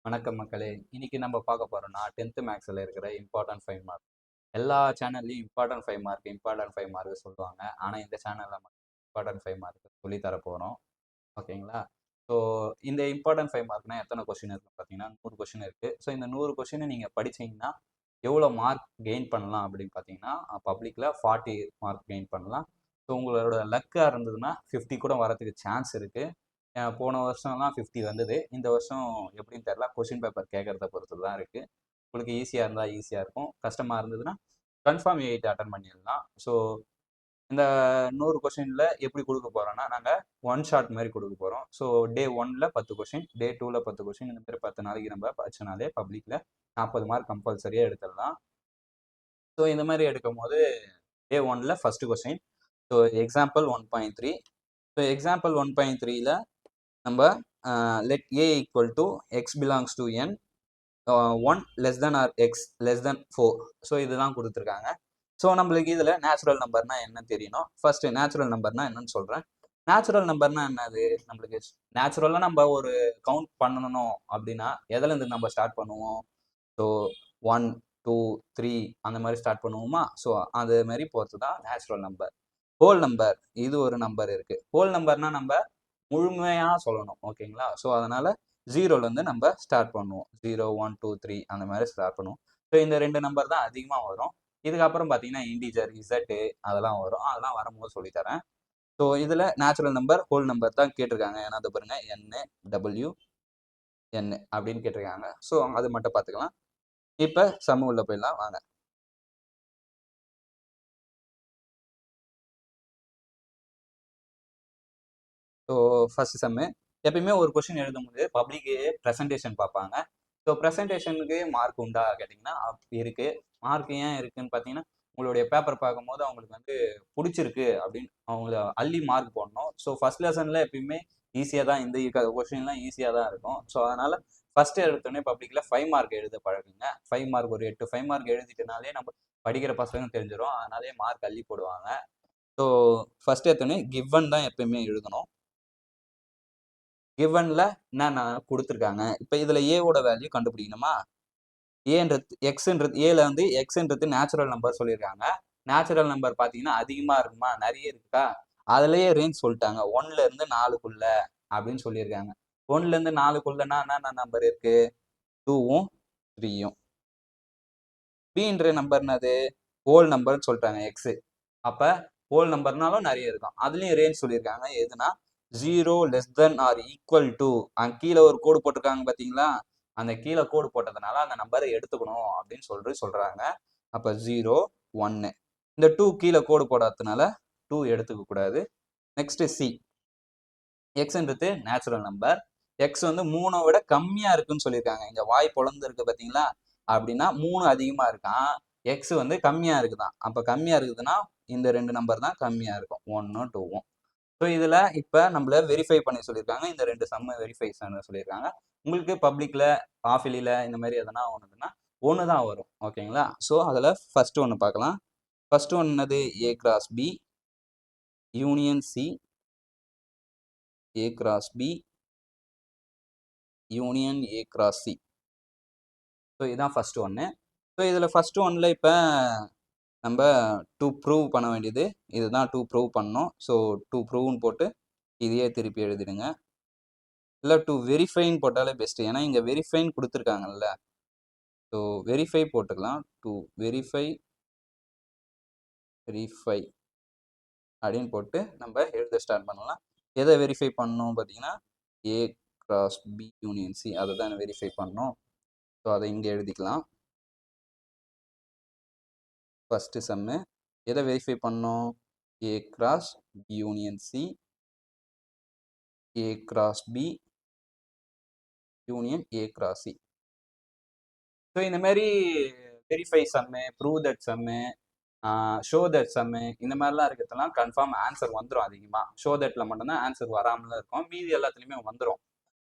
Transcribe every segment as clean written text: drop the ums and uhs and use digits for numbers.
வணக்கம் மக்களே. இன்னைக்கு நம்ம பார்க்க போறோம்னா 10th மேக்ஸ்ல இருக்கிற இம்பார்ட்டன்ட் 5 மார்க். எல்லா சேனல்லையும் இம்பார்ட்டன்ட் 5 மார்க் சொல்லுவாங்க. ஆனா இந்த சேனல்ல மட்டும் இம்பார்ட்டன்ட் 5 மார்க் சொல்லி தர போறோம். ஓகேங்களா? ஸோ இந்த இம்பார்ட்டன்ட் 5 மார்க்னா எத்தனை கொஸ்டின் இருக்குன்னு பார்த்தீங்கன்னா 100 கொஸ்டின் இருக்கு. ஸோ இந்த 100 கொஸ்டினை நீங்க படிச்சீங்கன்னா எவ்வளோ மார்க் கெயின் பண்ணலாம் அப்படின்னு பார்த்தீங்கன்னா பப்ளிக்ல 40 மார்க் கெயின் பண்ணலாம். ஸோ உங்களோட லக்கா இருந்ததுன்னா 50 கூட வரதுக்கு சான்ஸ் இருக்கு. போன வருஷம்லாம் 50 வந்தது. இந்த வருஷம் எப்படின்னு தெரியல. கொஸ்டின் பேப்பர் கேட்கறத பொறுத்து தான் இருக்கு. உங்களுக்கு ஈஸியாக இருந்தால் ஈஸியாக இருக்கும். கஷ்டமாக இருந்ததுன்னா கன்ஃபார்ம் 8 அட்டன் பண்ணிடலாம். ஸோ இந்த 100 கொஸ்டினில் எப்படி கொடுக்க போகிறோம்னா நாங்கள் ஒன் ஷாட் மாதிரி கொடுக்க போகிறோம். ஸோ டே 1ல் 10 கொஸ்டின், டே 2ல் 10 கொஸ்டின், இந்த மாதிரி 10 நாளைக்கு நம்ம படிச்சனாலே பப்ளிக்கில் 40 மார்க் கம்பல்சரியாக எடுத்துடலாம். ஸோ இந்த மாதிரி எடுக்கும் போது டே 1ல் first question. So example 1.3. So example 1.3ல நம்ம let a equal to x belongs to n 1 less than or x less than 4. So இதுதான் கொடுத்துருக்காங்க. ஸோ நம்மளுக்கு இதில் நேச்சுரல் நம்பர்னா என்ன தெரியணும். ஃபர்ஸ்ட் நேச்சுரல் நம்பர்னா என்னன்னு சொல்கிறேன். நேச்சுரல் நம்பர்னா என்னது? நம்மளுக்கு நேச்சுரலாக நம்ம ஒரு கவுண்ட் பண்ணணும் அப்படின்னா எதுலேருந்து நம்ம ஸ்டார்ட் பண்ணுவோம்? ஸோ 1 2 3 அந்த மாதிரி ஸ்டார்ட் பண்ணுவோமா? ஸோ அது மாதிரி பொறுத்து தான் நேச்சுரல் நம்பர். ஹோல் நம்பர், இது ஒரு நம்பர் இருக்கு. ஹோல் நம்பர்னா நம்ம முழுமையா சொல்லணும். ஓகேங்களா? ஸோ அதனால ஜீரோலேருந்து நம்ம ஸ்டார்ட் பண்ணுவோம். 0 1 2 3 அந்த மாதிரி ஸ்டார்ட் பண்ணுவோம். ஸோ இந்த ரெண்டு நம்பர் தான் அதிகமாக வரும். இதுக்கப்புறம் பார்த்தீங்கன்னா இன்டிஜர் இசட்டு அதெல்லாம் வரும். அதெல்லாம் வரும்போது சொல்லித்தரேன். ஸோ இதில் நேச்சுரல் நம்பர் ஹோல் நம்பர் தான் கேட்டிருக்காங்க. ஏன்னா அதை பாருங்க என் டபிள்யூ என் அப்படின்னு கேட்டிருக்காங்க. ஸோ அது மட்டும் பார்த்துக்கலாம். இப்போ சம உள்ள போயிடலாம் வாங்க. ஸோ ஃபர்ஸ்ட் செம்மு எப்பயுமே ஒரு கொஸ்டின் எழுதும்போது பப்ளிக்கு ப்ரெசன்டேஷன் பார்ப்பாங்க. ஸோ ப்ரெசன்டேஷனுக்கு மார்க் உண்டா கேட்டிங்கன்னா இருக்கு. மார்க் ஏன் இருக்குன்னு பார்த்தீங்கன்னா உங்களுடைய பேப்பர் பார்க்கும்போது அவங்களுக்கு வந்து பிடிச்சிருக்கு அப்படின்னு அவங்கள அள்ளி மார்க் போடணும். ஸோ ஃபர்ஸ்ட் லெசனில் எப்பயுமே ஈஸியாக தான் இந்த கொஸ்டின்லாம் ஈஸியாக தான் இருக்கும். ஸோ அதனால் ஃபர்ஸ்ட் எடுத்தோடனே பப்ளிக்கில் 5 மார்க் எழுத பழகுங்க. 5 மார்க் ஒரு 8 5 மார்க் எழுதிட்டனாலே நம்ம படிக்கிற பசங்க தெரிஞ்சிடும். அதனாலே மார்க் அள்ளி போடுவாங்க. ஸோ ஃபர்ஸ்ட் எடுத்தோடனே கிவன் தான் எப்பயுமே எழுதணும். கிவன்ல என்னென்ன கொடுத்துருக்காங்க. இப்போ இதில் ஏவோட வேல்யூ கண்டுபிடிக்கணுமா? ஏன்றது எக்ஸ்ன்றது ஏல வந்து எக்ஸ்ன்றது நேச்சுரல் நம்பர் சொல்லியிருக்காங்க. நேச்சுரல் நம்பர் பார்த்தீங்கன்னா அதிகமாக இருக்குமா? நிறைய இருக்கா? அதுலேயே ரேஞ்ச் சொல்லிட்டாங்க. 1லேருந்து 4க்குள்ள அப்படின்னு சொல்லியிருக்காங்க. 1லேருந்து 4க்குள்ளனா என்னென்ன நம்பர் இருக்கு? 2வும் 3யும். பீன்ற நம்பர் என்னது? ஹோல் நம்பர்னு சொல்லிட்டாங்க எக்ஸ். அப்போ ஹோல் நம்பர்னாலும் நிறைய இருக்கும். அதுலேயும் ரேஞ்ச் சொல்லியிருக்காங்க. எதுனா 0 less than or equal to அங்கே கீழே ஒரு கோடு போட்டிருக்காங்க பார்த்தீங்களா? அந்த கீழே கோடு போட்டதுனால அந்த நம்பரை எடுத்துக்கணும் அப்படின்னு சொல்றாங்க. அப்போ 0 1. இந்த 2 கீழே கோடு போடாததுனால 2 எடுத்துக்க கூடாது. Next C. எக்ஸ்ன்றது நேச்சுரல் நம்பர். எக்ஸ் வந்து 3 விட கம்மியா இருக்குன்னு சொல்லியிருக்காங்க. இங்க வாய் பொழந்து இருக்கு பார்த்தீங்களா? அப்படின்னா 3 அதிகமா இருக்கான். எக்ஸ் வந்து கம்மியா இருக்குதான். அப்போ கம்மியா இருக்குதுன்னா இந்த ரெண்டு நம்பர் தான் கம்மியா இருக்கும். 1 2வும். ஸோ இதில் இப்போ நம்மள வெரிஃபை பண்ணி சொல்லியிருக்காங்க. இந்த ரெண்டு சம்ம வெரிஃபை சொல்லியிருக்காங்க. உங்களுக்கு பப்ளிக்கில் ஆஃபிலியில் இந்த மாதிரி எதனா ஒன்றுதுன்னா ஒன்று தான் வரும். ஓகேங்களா? ஸோ அதில் ஃபர்ஸ்ட் ஒன்று பார்க்கலாம். ஃபர்ஸ்ட் ஒன்று என்னது? A cross B union C, A cross B union A cross C. So இதுதான் ஃபர்ஸ்ட் ஒன்று. ஸோ இதில் ஃபர்ஸ்ட் ஒன்னில் இப்போ நம்ம டூ ப்ரூவ் பண்ண வேண்டியது இதுதான். டூ ப்ரூவ் பண்ணணும். ஸோ டூ ப்ரூவ்னு போட்டு இதையே திருப்பி எழுதிடுங்க. இல்லை டு வெரிஃபைன்னு போட்டாலே பெஸ்ட்டு. ஏன்னா இங்கே வெரிஃபைன்னு கொடுத்துருக்காங்கல்ல. ஸோ வெரிஃபை போட்டுக்கலாம். டு வெரிஃபை அப்படின்னு போட்டு நம்ம எழுத ஸ்டார்ட் பண்ணலாம். எதை வெரிஃபை பண்ணணும் பார்த்தீங்கன்னா A cross B union C, அதை தான் வெரிஃபை பண்ணணும். ஸோ அதை இங்கே எழுதிக்கலாம். ஃபர்ஸ்ட் சம்மு எதை வெரிஃபை பண்ணணும்? A cross B union C, A cross B union A cross C. So இந்த மாதிரி வெரிஃபை சம்மு, ப்ரூவ் தட் சம்மு, ஷோ தட் சம்மு இந்த மாதிரிலாம் இருக்கிறதுலாம் கன்ஃபார்ம் ஆன்சர் வந்துடும். அதிகமாக ஷோ தட்டில் மட்டும்தான் ஆன்சர் வராமலாம் இருக்கும். மீதி எல்லாத்துலேயுமே வந்துடும்.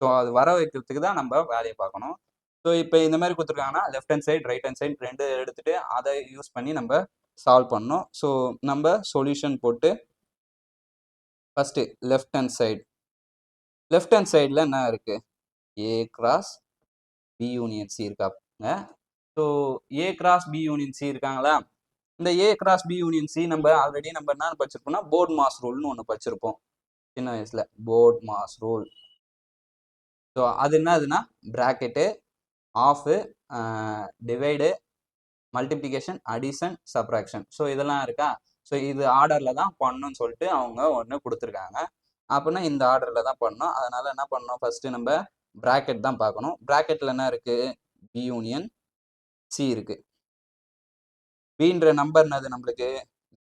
ஸோ அது வர வைக்கிறதுக்கு தான் நம்ம வேலையை பார்க்கணும். ஸோ இப்போ இந்த மாதிரி கொடுத்துருக்காங்கன்னா left hand side right hand side ரெண்டு எடுத்துகிட்டு அதை யூஸ் பண்ணி நம்ம சால்வ் பண்ணணும். ஸோ நம்ம சொல்யூஷன் போட்டு ஃபஸ்ட்டு லெஃப்ட் ஹேண்ட் சைடில் என்ன இருக்குது? A cross B union C இருக்காங்க. So A cross B union C இருக்காங்களா? இந்த A cross B union C நம்ம ஆல்ரெடி நம்ம என்ன படிச்சிருப்போம்னா போர்ட் மாஸ் ரூல்னு ஒன்று படிச்சிருப்போம் சின்ன வயசுல. Board mass rule. ஸோ அது என்னதுன்னா bracket, of, divide, multiplication, addition, subtraction. So இதெல்லாம் இருக்கா? ஸோ இது ஆர்டரில் தான் பண்ணணும்னு சொல்லிட்டு அவங்க ஒன்று கொடுத்துருக்காங்க. அப்படின்னா இந்த ஆர்டரில் தான் பண்ணணும். அதனால என்ன பண்ணணும், ஃபர்ஸ்ட் நம்ம பிராக்கெட் தான் பார்க்கணும். பிராக்கெட்டில் என்ன இருக்கு? பி யூனியன் சி இருக்கு. பின்ற நம்பர் என்னது நம்மளுக்கு?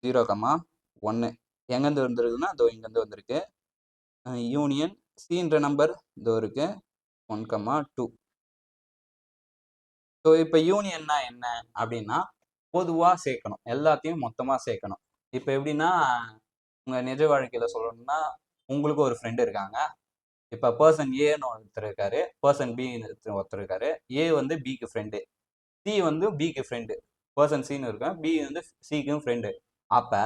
0,1. எங்கேருந்து வந்துருக்குன்னா இதோ இங்கேருந்து வந்திருக்கு. யூனியன் சின்ற நம்பர் இதோ இருக்கு 1,2. ஸோ இப்போ யூனியன்னா என்ன அப்படின்னா பொதுவாக சேர்க்கணும், எல்லாத்தையும் மொத்தமாக சேர்க்கணும். இப்போ எப்படின்னா உங்கள் நிஜ வாழ்க்கையில் சொல்லணும்னா உங்களுக்கு ஒரு ஃப்ரெண்டு இருக்காங்க. இப்போ பர்சன் ஏன்னு ஒருத்தர் இருக்காரு, பர்சன் பின்னு ஒருத்தர் இருக்காரு. ஏ வந்து பிக்கு ஃப்ரெண்டு, சி வந்து பிக்கு ஃப்ரெண்டு, பர்சன் சின்னு இருக்கேன், பி வந்து சிக்கும் ஃப்ரெண்டு. அப்போ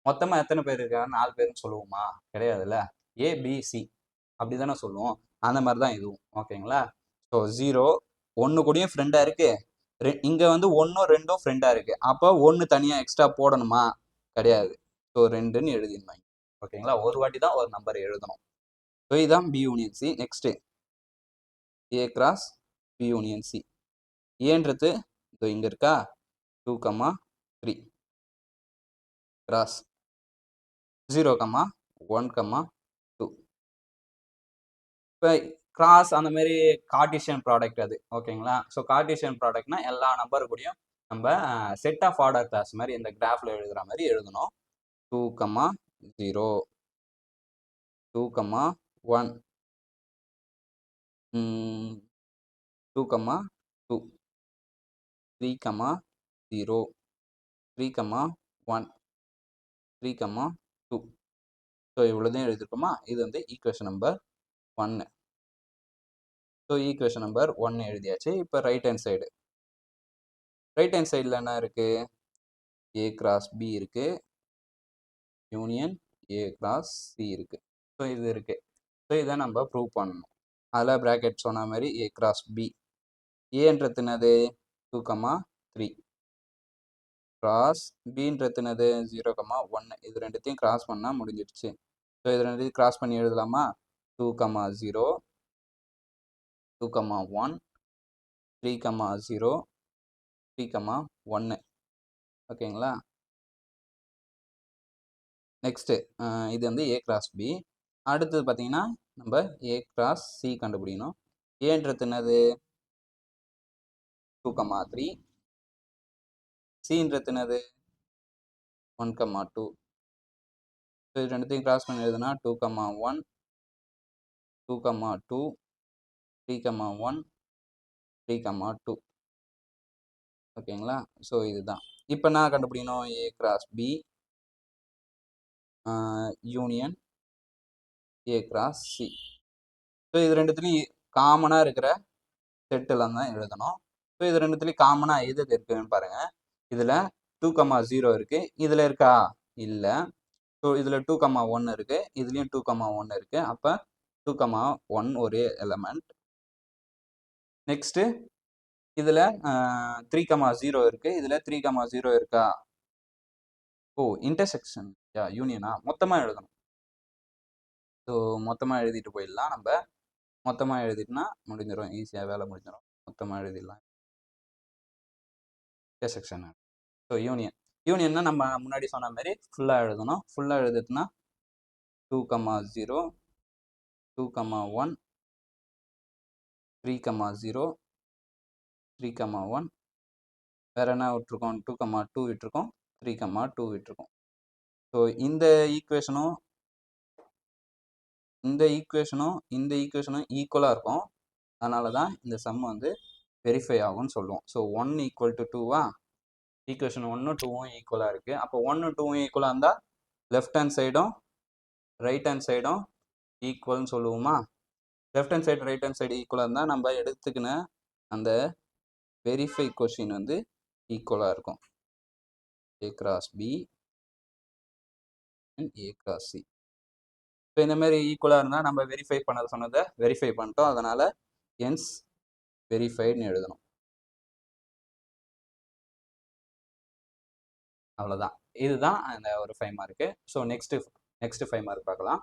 மொத்தமாக எத்தனை பேர் இருக்காங்க? 4 பேர்னு சொல்லுவோமா? கிடையாதுல்ல. ஏ பி சி அப்படி தானே சொல்லுவோம். அந்த மாதிரி தான் இதுவும். ஓகேங்களா? ஸோ 0 1 கூடயும் ஃப்ரெண்டாக இருக்கு, இங்கே வந்து 1 2 ஃப்ரெண்டாக இருக்கு. அப்போ 1 தனியாக எக்ஸ்ட்ரா போடணுமா? கிடையாது. ஸோ 2ன்னு எழுதிருந்தாங்க. ஓகேங்களா? ஒரு வாட்டி தான் ஒரு நம்பர் எழுதணும். ஸோ இதுதான் B union C. Next A cross B union C. ஏன்றது இதோ இங்கே இருக்கா 2,3 கிராஸ் 0,1,2. இப்போ கிராஸ் அந்த மாதிரி கார்டீசியன் ப்ராடக்ட் அது. ஓகேங்களா? ஸோ கார்டீசியன் ப்ராடக்ட்னா எல்லா நம்பர் கூடயும் நம்ம செட் ஆஃப் ஆர்டர் கிளாஸ் மாதிரி இந்த கிராஃபில் எழுதுகிற மாதிரி எழுதணும். 2,0 2,1 2,2 3,0 3,1 3,2. ஸோ இவ்வளோதான் எழுதிருக்கோமா? இது வந்து equation number 1. So equation number 1 எழுதியாச்சு. இப்போ right hand side. Right hand சைடில் என்ன இருக்குது? ஏ கிராஸ் பி இருக்குது, யூனியன் ஏ கிராஸ் சி இருக்குது. ஸோ இது இருக்குது. ஸோ இதை நம்ம ப்ரூவ் பண்ணணும். அதில் ப்ராக்கெட் சொன்ன மாதிரி ஏ கிராஸ் பி. ஏன்றது என்னது? 2,3 கிராஸ் பின்றது என்னது? 0,1. இது ரெண்டுத்தையும் கிராஸ் பண்ணால் முடிஞ்சிடுச்சு. ஸோ இது ரெண்டுத்தையும் கிராஸ் பண்ணி எழுதலாமா? 2,0 2,1 3,0 3,1. ஓகேங்களா? நெக்ஸ்ட்டு இது வந்து ஏ கிராஸ் பி. அடுத்தது பார்த்தீங்கன்னா நம்ம ஏ கிராஸ் சி கண்டுபிடிக்கணும். ஏன்றது என்னது? 2,3. சின்றது என்னது? 1,2. ஸோ இது ரெண்டுத்தையும் கிராஸ் பண்ணி எழுதுனா 2,1 2,2 3,1 3,2. ஓகேங்களா? ஸோ இதுதான். இப்போ நான் கண்டுபிடிக்கணும் A cross B union A cross C. So இது ரெண்டுத்துலையும் காமனாக இருக்கிற செட்டில் தான் எழுதணும். ஸோ இது ரெண்டுத்துலையும் காமனாக எது இருக்குன்னு பாருங்கள். இதில் 2,0 இருக்குது, இதில் இருக்கா? இல்லை. ஸோ இதில் 2,1 இருக்குது, இதுலேயும் 2,1 இருக்குது. அப்போ 2,1 ஒரே எலமெண்ட். நெக்ஸ்ட்டு இதில் 3,0 இருக்குது, இதில் 3,0 இருக்கா? ஓ இன்டர்செக்ஷன் யூனியனா? மொத்தமாக எழுதணும். ஸோ மொத்தமாக எழுதிட்டு போயிடலாம். நம்ம மொத்தமாக எழுதிட்டுனா முடிஞ்சிடும், ஈஸியாக வேலை முடிஞ்சிடும். மொத்தமாக எழுதிடலாம் இன்டர்செக்ஷன். ஸோ யூனியன்னா நம்ம முன்னாடி சொன்ன மாதிரி ஃபுல்லாக எழுதணும். ஃபுல்லாக எழுதுட்டுனா 2,0 2,1 3,0 3,1. வேறு என்ன விட்டுருக்கோம்? 2,2 விட்டுருக்கோம், 3,2 விட்டுருக்கோம். ஸோ இந்த ஈக்குவேஷனும் இந்த ஈக்குவேஷனும் ஈக்குவலாக இருக்கும். அதனால தான் இந்த சம் வந்து வெரிஃபை ஆகும்னு சொல்லுவோம். ஸோ 1 ஈக்குவல் டு 2வா? ஈக்குவேஷன் 1 2வும் ஈக்குவலாக இருக்குது. அப்போ 1 2வும் ஈக்குவலாக இருந்தால் லெஃப்ட் ஹேண்ட் சைடும் ரைட் ஹேண்ட் சைடும் ஈக்குவல்னு சொல்லுவோமா? Left hand side right hand side ஈக்குவலாக இருந்தால் நம்ம எடுத்துக்கின அந்த வெரிஃபை கொஷின் வந்து ஈக்குவலாக இருக்கும். A cross B and A cross C. இப்போ இந்த மாதிரி ஈக்குவலாக இருந்தால் நம்ம வெரிஃபை பண்ண சொன்னதை வெரிஃபை பண்ணிட்டோம். அதனால் ஹென்ஸ் வெரிஃபைடுன்னு எழுதணும். அவ்வளோதான். இதுதான் அந்த ஒரு 5 மார்க்கு. ஸோ நெக்ஸ்ட் 5 மார்க் பார்க்கலாம்.